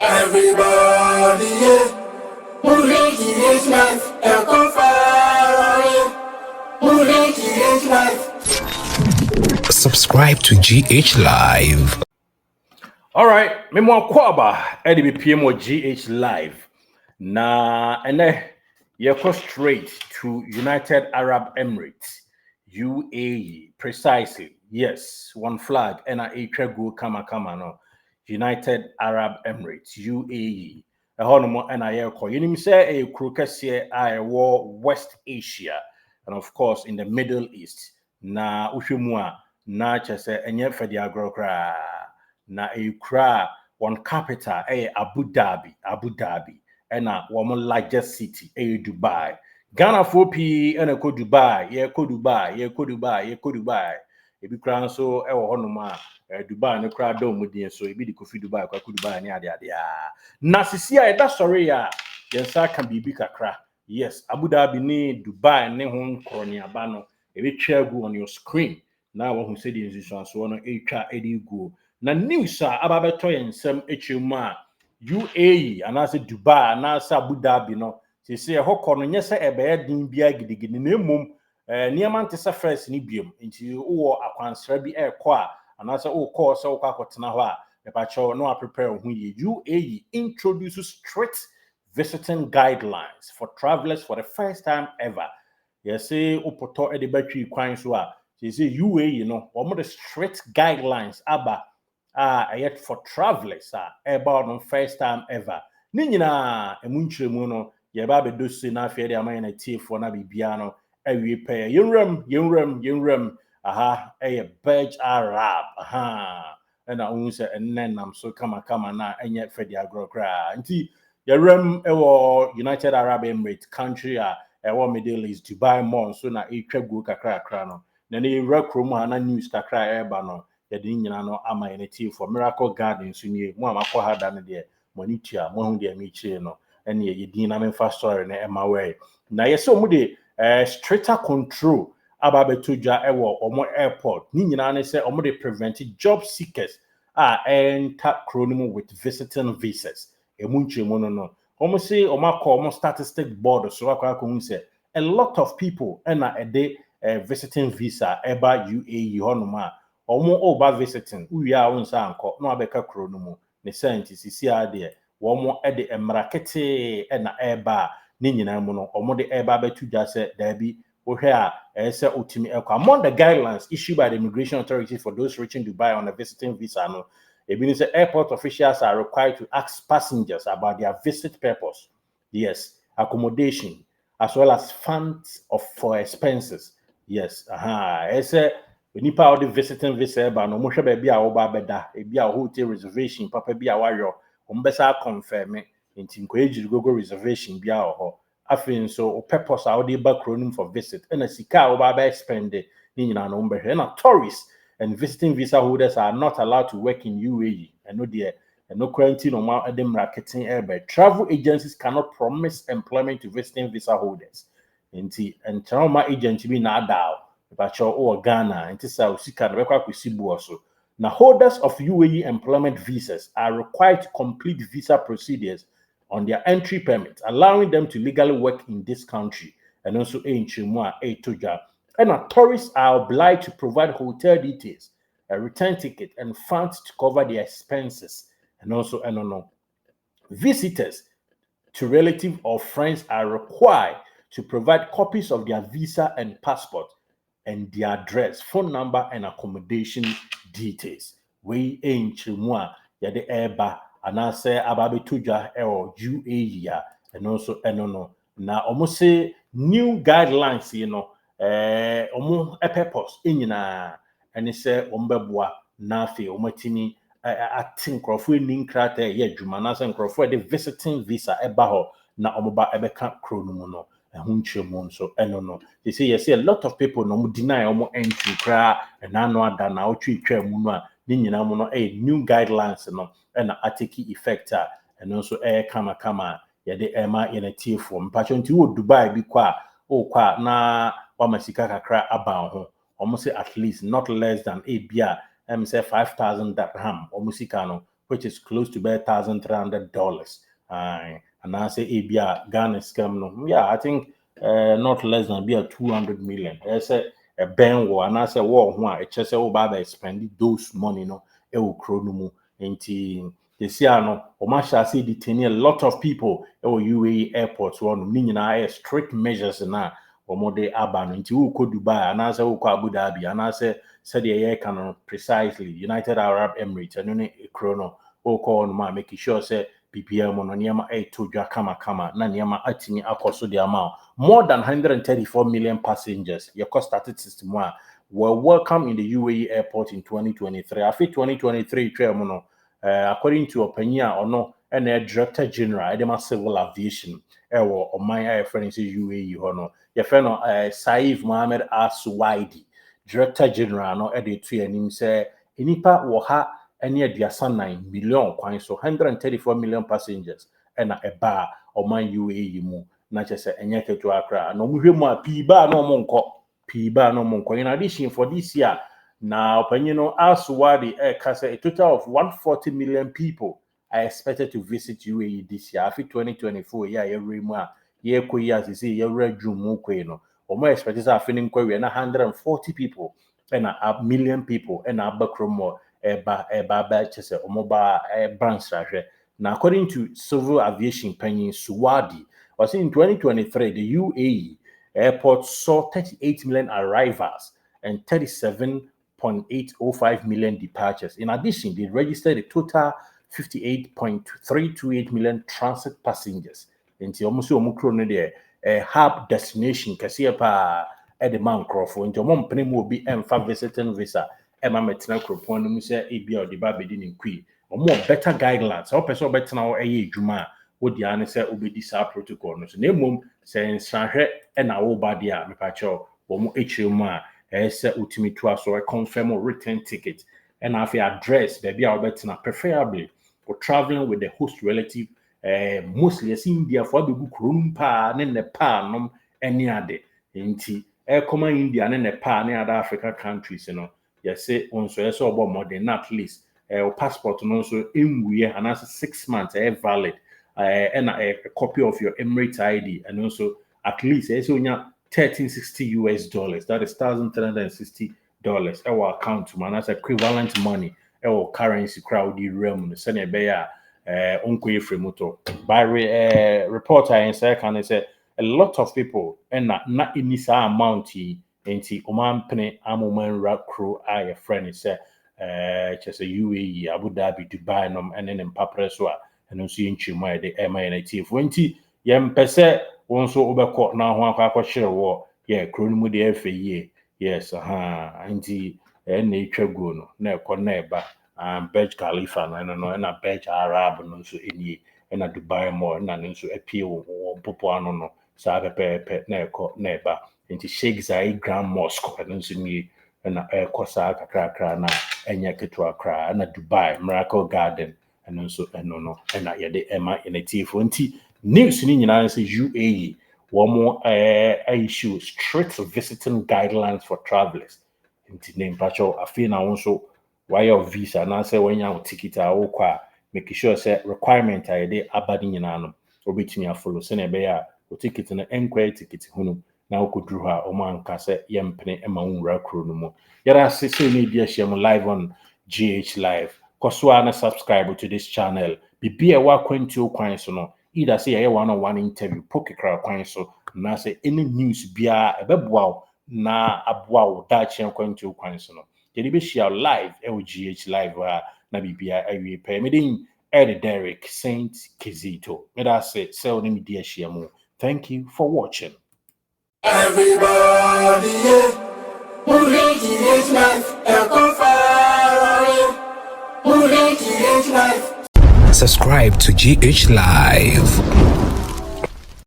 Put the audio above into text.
Everybody, yeah. Muleki is life. Elko Faro, Muleki is life. Subscribe to GH Live. All right, Memo Kwaba, Eddie PMO GH Live. And then you go straight to United Arab Emirates, UAE, precisely. Yes, one flag, and a go kama no. United Arab Emirates, UAE. A honomo and I call you say a crocus I war West Asia, and of course in the Middle East. Na Ushumua, na chese, and yet for the agrokra. Na ekura one capital Abu Dhabi na one largest city Dubai. Ghana for P and ko Dubai ebi kra nso honoma Dubai no kra do mudin so ebi di kofi Dubai kwa Dubai ne ade na sisi a eda sori ya yensa kan bibi kakra. Yes, Abu Dhabi ni Dubai ne ho nkroni aba no ebi twa on your screen na wo hu se di nsusu so no etwa edi gu na news a ababeto yensem echemu a UAE anase Dubai anase Abu Dhabi no se hokọ no nyese ebeye din bia gidigidi na emom niam ante first ni biem nti wo akwansra bi ekọ a anase wo kọ se wo akotena ho a mepacho no prepare ho ye. UAE introduces strict visiting guidelines for travelers for the first time ever. Yes, say opoto e de batwi kwan so a say UAE no omo the strict guidelines aba yet for travelers about the first time ever. Ni nyina emu nkyeremu no ye ba be do se na afia de aman na tiefo na bibia no awie pɛ yenwram aha Burj Arab na ohun se ennenam so kama na enye fedi agrokra nti yewram ewo United Arab Emirates country ewo Middle East Dubai mon so na etwa go kakra no na ne rekrom na news kakra eba no yɛde nyina no ama yɛne for Miracle Garden so nie mo amakɔ ha da no de mo ani tua mo hu de mi kyire no ɛne yɛdin na memfa story na ɛma wɛ na yɛsɛ mo de stricter control aba beto dwa ɛwɔ omo airport ni nyina ne sɛ omo de prevent job seekers enter kronim with visiting visas emu nkyeremu no omo say omo akɔ omo statistic board so akɔ hu sɛ a lot of people ɛna ɛde visiting visa ɛba UAE hɔnom omo oba visiting uwi a wonsa anko no abeka kro no mu ne scientist si ade womo e de emrakete na eba ni nyina mu no omo de eba betu dwa se da bi wo hwe a ese otimi ekwa. Among the guidelines issued by the immigration authorities for those reaching Dubai on a visiting visa no ebi ni say airport officials are required to ask passengers about their visit purpose, yes, accommodation, as well as funds for expenses. Yes, ese nipa all the visiting visa ba no mo hwe ba bia wo ba beda e bia hotel reservation papa bia wayo o mbesa confirm nti nko ejiri gogo reservation bia ho afin so o purpose a wo de ba kronim for visit and sika wo ba spend ni nyina no mbehwe na tourists and visiting visa holders are not allowed to work in UAE and no there and no quarantine no ma dem marketing airbe. Travel agencies cannot promise employment to visiting visa holders nti and travel agent bi na adao Bacho or Ghana and Tisa Usika Sibuoso. Now, holders of UAE employment visas are required to complete visa procedures on their entry permit, allowing them to legally work in this country and also in Chimua, Toja. And tourists are obliged to provide hotel details, a return ticket, and funds to cover their expenses. And also, visitors to relatives or friends are required to provide copies of their visa and passport and their address, phone number, and accommodation details. We in Chimua, yade eba, anase ababe tuja or UAE, and also na almost say new guidelines, omo purpose inyina, and say ombebwa nafi omatini atin crofwe ninkrate ye juma na se crofwe de visiting visa eba ho na omoba ebeka kronumu no. So they say yes, a lot of people no deny entry cra and no ada na otwi twa mu no a ni nyina mu no new guidelines no na ateki effect and also kama ya de ema in a tiefo mpacho nti wo Dubai bi kwa na wa masika kakra aba ho almost at least not less than a bia say 5,000 dirham almost no which is close to about $1,300. And I say ABR Ghana scam no. Yeah, I think not less than be a 200 million. I say a ben war, and I say war one. It just say oh baba spend those money no. E will chronomu into the Siano or Masha say detain a lot of people. UAE airports one meaning strict measures na or more they aban into who Dubai and I say who Abu Dhabi and I said the air can precisely United Arab Emirates and only chrono or call on making sure say PPM on Niama a to kama na Niama atini akoso the amount more than 134 million passengers. Your cost started system were welcome in the UAE airport in 2023. I think 2023 according to Openia or no and Director General Edema Civil Aviation or my friend is UAE or no your friend Saif Mohammed As-Suwaidi Director General no edit to him say inipa wo ha any aduasa 9 million kwan so 134 million passengers and a bar or my UAE mu na chese enye ketu akra no muhwe mu a piba no monko piba no monko in addition for this year now Openia As-Suwaidi a total of 140 million people are expected to visit UAE this year. After 2024, every month, years every June, or more expected are feeling query and 140 people and a million people and a backroom batches or mobile branch. Now, according to Civil Aviation Penny Suwadi, was in 2023, the UAE airport saw 38 million arrivals and 37.805 million departures. In addition, they registered a total 58.328 million transit passengers. Into almost a hub destination, Cassia at the Mount Crawford. Into one penny will be M5 visiting visa. Emma Metina Cropon, Mr. ABI or the Babydin in Queen, or more better guidelines. Or person better now a Juma would the answer will be this protocol. So, name saying Sanhe and our Badia, Mipacho, or more HMA, as ultimate to us or a confirm or return ticket. And have your address, baby, I'll bet preferably. For traveling with the host relative, mostly as India for the book room pa and Nepal any other. Inti common India and Nepal and other African countries, Yes, say on so about more than at least passport and also in we and as 6 months valid and a copy of your Emirates ID and also at least $1,360 that is $1,360 our account man as equivalent money our currency crowd realm send a bear unko fremoto by reporter and second say a lot of people and not in this amount enti oman pene amoman rap crew a friend say just a UAE Abu Dhabi Dubai nom and then papreswa and also in chima the MNT 20 yem pese won so obekọ na ho akwa share wo kro mu de afa yes anti na etwago no na ekọ na eba Burj Khalifa no na Burj Arab no so eni na Dubai Mall na nso apie wo popo ano no sa pepe na ekọ na eba anti Sheikh Zayed Grand Mosque no so ni na ekọ sa kakra na enya ketu akra na Dubai Miracle Garden and also no na ye de ema initiative anti news ni nyina say UAE one more issue strict visiting guidelines for travelers. Into name pacho I feel now also why your visa now say when you ticket or make sure say requirement I dey abadi nyina no obetimi follow say na be ya o ticket na enquiry ticket hunu na o kodru ha o man ka say yempene ema unra kro no mo yara say ni dia share live on GH Live koswa na subscribe to this channel bibi e wa kwanti o kwan so no either say a one-on-one interview poke kra kwan so na say any news bia ebeboa na aboa da chen kwanti o kwan so no dey be share live LGH Live na bibia awie pe medin Ed Derek Saint Kizito me da say sell ni media share mo. Thank you for watching. Everybody, GH Live, GH Live. Subscribe to GH Live.